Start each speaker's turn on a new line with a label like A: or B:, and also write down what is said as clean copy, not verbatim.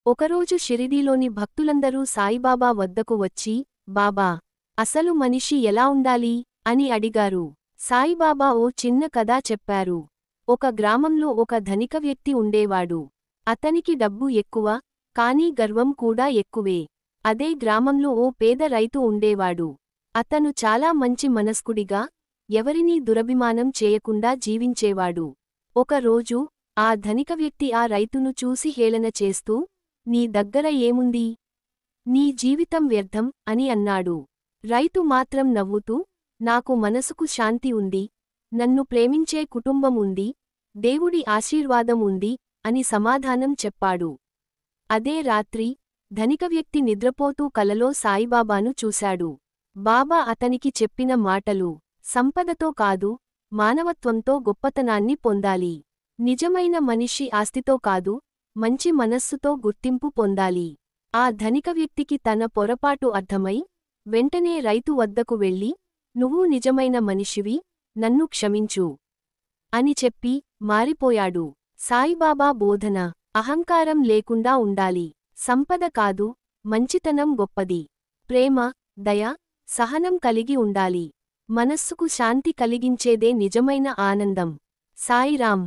A: ఒకరోజు షిరిడీలోని భక్తులందరూ సాయిబాబా వద్దకు వచ్చి, బాబా, అసలు మనిషి ఎలా ఉండాలి అని అడిగారు. సాయిబాబా ఓ చిన్న కథ చెప్పారు. ఒక గ్రామంలో ఒక ధనిక వ్యక్తి ఉండేవాడు. అతనికి డబ్బు ఎక్కువ, కానీ గర్వం కూడా ఎక్కువే. అదే గ్రామంలో ఓ పేద రైతు ఉండేవాడు. అతను చాలా మంచి మనస్కుడిగా, ఎవరినీ దురభిమానం చేయకుండా జీవించేవాడు. ఒక రోజు ఆ ధనిక వ్యక్తి ఆ రైతును చూసి హేళన చేస్తూ, నీ దగ్గర ఏముంది? నీ జీవితం వ్యర్థం అని అన్నాడు. రైతు మాత్రం నవ్వుతూ, నాకు మనసుకు శాంతి ఉంది, నన్ను ప్రేమించే కుటుంబం ఉంది, దేవుడి ఆశీర్వాదం ఉంది అని సమాధానం చెప్పాడు. అదే రాత్రి ధనిక వ్యక్తి నిద్రపోతూ కలలో సాయిబాబాను చూశాడు. బాబా అతనికి చెప్పిన మాటలు, సంపదతో కాదు, మానవత్వంతో గొప్పతనాన్ని పొందాలి. నిజమైన మనిషి ఆస్తితో కాదు, మంచి మనస్సుతో గుర్తింపు పొందాలి. ఆ ధనిక వ్యక్తికి తన పొరపాటు అర్థమై, వెంటనే రైతు వద్దకు వెళ్ళి, నువ్వు నిజమైన మనిషివి, నన్ను క్షమించు అని చెప్పి మారిపోయాడు. సాయిబాబా బోధన, అహంకారం లేకుండా ఉండాలి. సంపద కాదు, మంచితనం గొప్పది. ప్రేమ, దయ, సహనం కలిగి ఉండాలి. మనస్సుకు శాంతి కలిగించేదే నిజమైన ఆనందం. సాయిరాం.